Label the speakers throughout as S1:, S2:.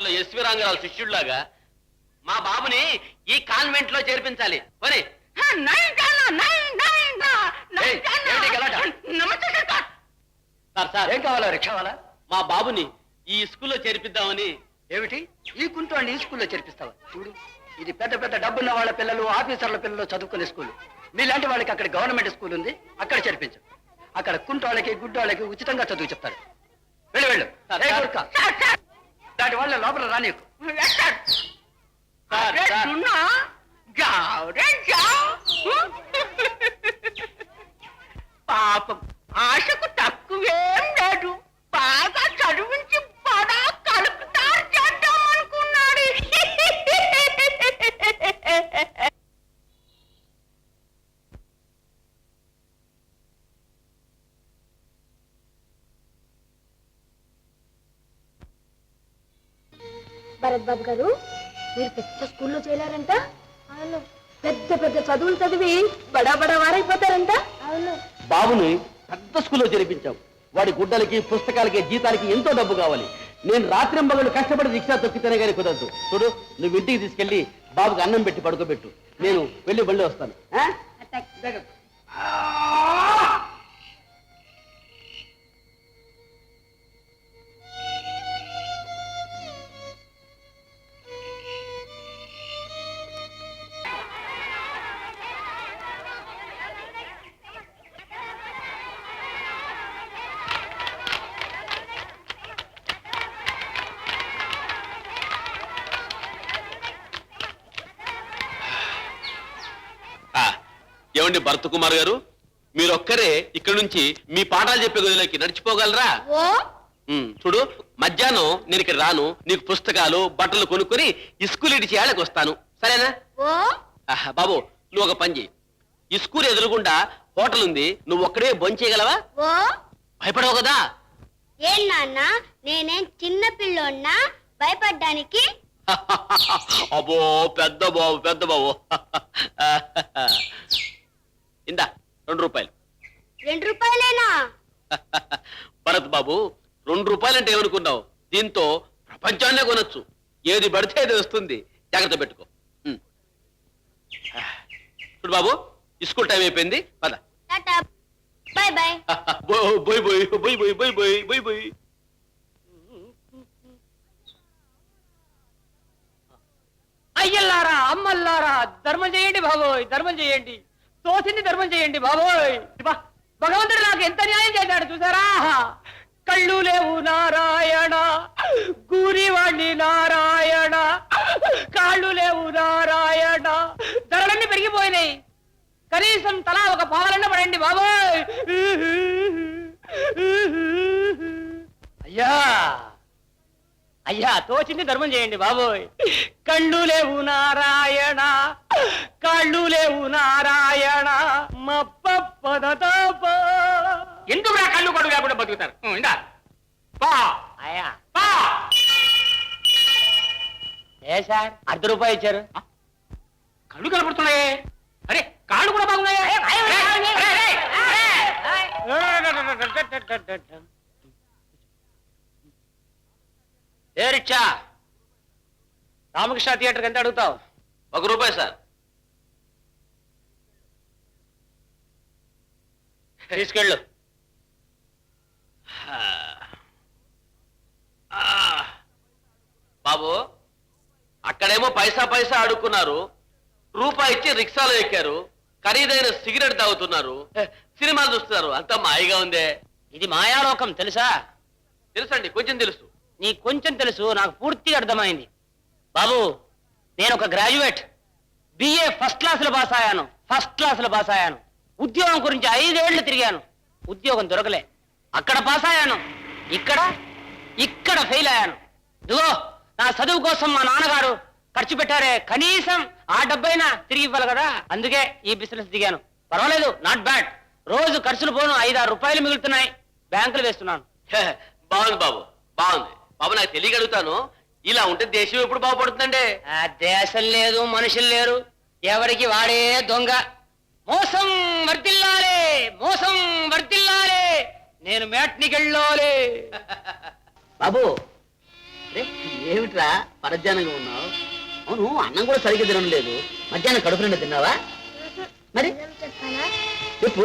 S1: సినిమాలో ఎస్వి రంగరావు శిష్యుడిలాగా మా బాబుని ఈ కాన్వెంట్ లో చేర్పించాలి పోనీ.
S2: ఏం కావాలా రిక్షా వాళ్ళ?
S1: మా బాబుని ఈ స్కూల్లో చేర్పిద్దామని.
S2: ఏమిటి ఈ కుంటోళ్ళని ఈ స్కూల్లో చేర్పిస్తావా? చూడు, ఇది పెద్ద పెద్ద డబ్బున్న వాళ్ళ పిల్లలు, ఆఫీసర్ల పిల్లలు చదువుకునే స్కూల్. మీలాంటి వాళ్ళకి అక్కడ గవర్నమెంట్ స్కూల్ ఉంది, అక్కడ చేర్పించు. అక్కడ కుంటోళ్ళకి గుడ్డోళ్ళకి ఉచితంగా చదువు చెప్తారు. వెళ్ళు వెళ్ళు. దాని వాళ్ళ లోపల రానీకు.
S3: పాపం ఆశకు తక్కువేం లేదు. బాగా చదివించి బడా కలుపుతారు చేద్దాం అనుకున్నాడు.
S4: భరత్ బాబు గారు, మీరు పెద్ద స్కూల్లో చేరారంట. అవును. పెద్ద పెద్ద చదువులు చదివి బడా బడా వారైపోతారంట. అవును.
S1: బాబుని పెద్ద స్కూల్లో చేర్పించాం. వాడి గుడ్డలకి పుస్తకాలకి జీతాలకి ఎంతో డబ్బు కావాలి. నేను రాత్రింబగళ్ళు కష్టపడి రిక్షా తొక్కితేనే కానీ కుదరదు. చూడు, నువ్వు ఇంటికి తీసుకెళ్లి బాబుకి అన్నం పెట్టి పడుకోబెట్టు. నేను వెళ్ళి మళ్ళీ వస్తాను. ఏమండి భరత్ కుమార్ గారు, మీరొక్కరే ఇక్కడ నుంచి మీ పాఠాలు చెప్పే గదిలోకి నడిచిపోగలరా? చూడు, మధ్యాహ్నం నేను ఇక్కడ రాను. నీకు పుస్తకాలు బట్టలు కొనుక్కొని స్కూల్ ఇడిచి ఏళ్ళకి వస్తాను, సరేనా? బాబు, నువ్వు ఒక పని చెయ్యి. ఈ స్కూల్ ఎదురుగుండా హోటల్ ఉంది, నువ్వు ఒక్కడే భోంచేయగలవా? భయపడవు కదా?
S4: ఏం నాన్న, నేనేం చిన్న పిల్లోన్నా భయపడ్డానికి?
S1: అబ్బో, పెద్ద బాబు, పెద్ద బాబు. ఇందా 2 రూపాయలు.
S4: 2 రూపాయలేనా?
S1: భరత్ బాబు, 2 రూపాయలంటే ఏమనుకున్నావు? దీంతో ప్రపంచాన్నే కొనొచ్చు. ఏది పడితే అది వస్తుంది. జాగ్రత్త పెట్టుకో. చూడు బాబు, స్కూల్ టైం అయిపోయింది, పద.
S4: Bye bye.
S1: బోయ్ బోయ్ బోయ్ బోయ్ బోయ్ బోయ్ బోయ్ బోయ్.
S3: అయ్యల్లారా, అమ్మల్లారా, ధర్మం చేయండి బాబోయ్, ధర్మం చేయండి. తోసింది ధర్మం చేయండి బాబోయ్. భగవంతుడు నాకు ఎంత న్యాయం చేశాడు చూసారా? కళ్ళు లేవు నారాయణ, గూరివాణ్ణి నారాయణ, కాళ్ళు లేవు నారాయణ, ధరలన్నీ పెరిగిపోయినాయి. కనీసం తలా ఒక పాలన్న పడండి బాబోయ్. అయ్యా అయ్యా, తోచింది ధర్మం చేయండి బాబోయ్. కళ్ళు లేవు నారాయణ, కాళ్ళు లేవు నారాయణ, ఎందుకు నా కళ్ళు కడు లేకుండా బతుకుతారు? ఇందా అయ్యా. ఏ సార్, ₹1 ఇచ్చారు, కళ్ళు కనపడుతున్నాయే. అరే, కాళ్ళు కూడా బాగున్నాయా? ఏ రిక్షా, రామకృష్ణ థియేటర్కి ఎంత అడుగుతావు?
S1: ₹1 సార్.
S3: తీసుకెళ్ళు.
S1: బాబు, అక్కడేమో పైసా పైసా అడుక్కున్నారు, రూపాయి ఇచ్చి రిక్షాలో ఎక్కారు, ఖరీదైన సిగరెట్ తాగుతున్నారు, సినిమాలు చూస్తున్నారు. అంతా మాయగా ఉందే.
S3: ఇది మాయాలోకం తెలుసా?
S1: తెలుసండి, కొంచెం తెలుసు.
S3: నీ కొంచెం తెలుసు, నాకు పూర్తిగా అర్థమైంది. బాబు, నేను ఒక గ్రాడ్యుయేట్, బిఏ ఫస్ట్ క్లాసులో పాస్ అయ్యాను. ఉద్యోగం గురించి 5 ఏళ్లు తిరిగాను, ఉద్యోగం దొరకలే. అక్కడ పాస్ అయ్యాను, ఇక్కడ ఫెయిల్ అయ్యాను. ఇదిగో, నా చదువు కోసం మా నాన్నగారు ఖర్చు పెట్టారే, కనీసం ఆ డబ్బైనా తిరిగి ఇవ్వాలి కదా. అందుకే ఈ బిజినెస్ దిగాను. పర్వాలేదు, నాట్ బ్యాడ్. రోజు ఖర్చులు పోను 5-6 రూపాయలు మిగులుతున్నాయి, బ్యాంకులు వేస్తున్నాను.
S1: బాగుంది బాబు, బాగుంది. బాబు, నాకు తెలియగలుగుతాను, ఇలా ఉంటే దేశం ఎప్పుడు బాగుపడుతుందండి?
S3: దేశం లేదు, మనుషులు లేరు, ఎవరికి వాడే దొంగ. మోసం వర్దిల్లాలే, మోసం వర్దిల్లాలే, నేను మేట్నికెళ్ళాలే. బాబు,
S2: ఏమిట్రా పరధ్యానంగా ఉన్నావు? అవును, అన్నం కూడా సరిగ్గా తినడం లేదు. మధ్యాహ్నం కడుపు నిండా తిన్నావా? మరి
S4: చెప్పాలా?
S2: చెప్పు.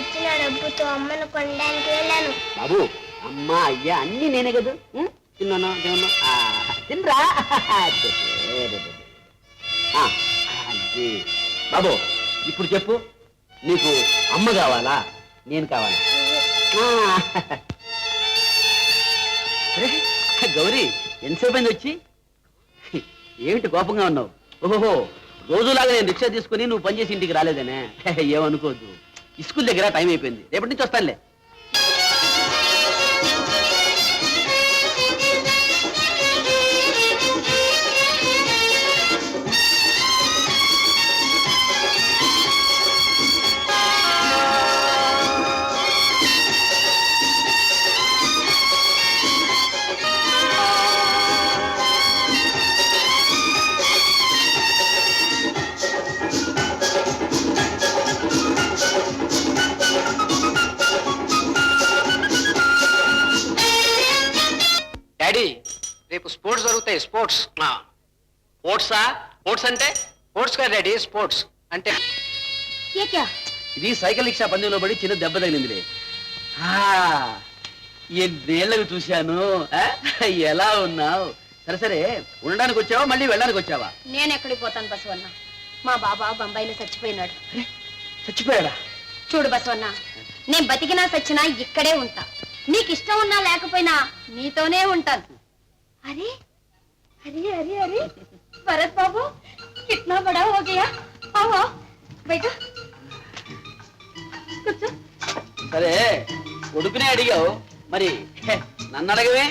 S4: ఇచ్చిన డబ్బుతో అమ్మను కొనడానికి వెళ్ళాను.
S2: బాబు, అమ్మ అయ్యా అన్ని నేనే కదా. తిన్నాను తినరా. అది. బాబు, ఇప్పుడు చెప్పు, నీకు అమ్మ కావాలా నేను కావాలా? అరే, గౌరీ, ఎంతసేపు అయింది వచ్చి? ఏమిటి కోపంగా ఉన్నావు? ఓహో, రోజులాగా నేను రిక్షా తీసుకుని నువ్వు పనిచేసి ఇంటికి రాలేదనే? ఏమనుకోవద్దు, స్కూల్ దగ్గర టైం అయిపోయింది, రేపటి నుంచి వస్తానులే.
S1: డాడీ,
S2: రేపు స్పోర్ట్స్ జరుగుతాయి. స్పోర్ట్స్
S1: స్పోర్ట్సా? స్పోర్ట్స్ అంటే?
S2: స్పోర్ట్స్ కాదు డాడీ, స్పోర్ట్స్ అంటే
S4: ఏ క్యా?
S2: ఇది సైకిల్ రిక్షా పందెంలో పడి చిన్న దెబ్బ తగిలిందిలే. ఎన్నేళ్ళకు చూశాను. ఎలా ఉన్నావు? సరే సరే, ఉండడానికి వచ్చావా మళ్ళీ వెళ్ళడానికి వచ్చావా?
S4: నేను ఎక్కడికి పోతాను బసవన్న? మా బాబా బొంబాయిలో చచ్చిపోయినాడు.
S2: చచ్చిపోయాడా?
S4: చూడు బసవన్న, నేను బతికినా చచ్చినా ఇక్కడే ఉంటా. నీకు ఇష్టం ఉన్నా లేకపోయినా నీతోనే ఉంటాను. అరే అరే అరే అరే భరత్ బాబు, కిట్నా బడా హో గయా. आओ బయట కూర్చో.
S2: సరే, కొడుకునే అడిగావు, మరి నన్ను అడగవే?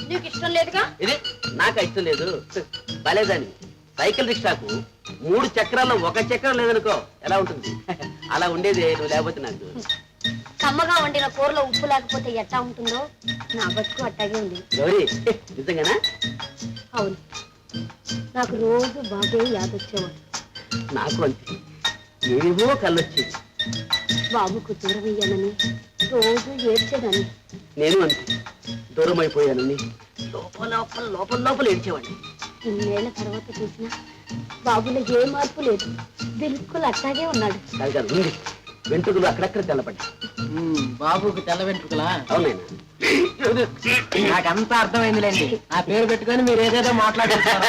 S4: నీకు ఇష్టం లేదుగా?
S2: ఇది నాకు ఇష్టం లేదు. బాలేదాన్ని, సైకిల్ రిక్షాకు 3 చక్రాల్లో 1 చక్రం లేదనుకో ఎలా ఉంటుంది? అలా ఉండేది నువ్వు లేకపోతే నాకు.
S4: కమ్మగా వండిన కూరలో ఉప్పు లేకపోతే ఎట్లా ఉంటుందో నా బతుకు అట్టాగే ఉంది.
S2: గౌరీ, నిజంగానా?
S4: అవును, నాకు రోజు బాబే యాదొచ్చేవాడు.
S2: నాకు అంతే, ఏవో కళ్ళొచ్చేది.
S4: బాబుకు దూరం అయ్యానని రోజు ఏడ్చేదాన్ని.
S2: నేను అంతే, దూరం అయిపోయానని లోపల లోపల లోపల లోపల ఏడ్చేవాడిని.
S4: ఇన్నేళ్ల తర్వాత చూసినా బాబులో ఏ మార్పు లేదు, బిల్కుల్ అట్టాగే ఉన్నాడు.
S2: కాదు కాదు, ఉంది, వెంట్రుకలు అక్కడక్కడ తెల్లపడ్డా.
S3: బాబుకి తెల్ల వెంట్రుకలా?
S2: అవునైనా?
S3: నాకంతా అర్థమైందిలేండి. ఆ పేరు పెట్టుకొని మీరు ఏదేదో మాట్లాడుతున్నారు.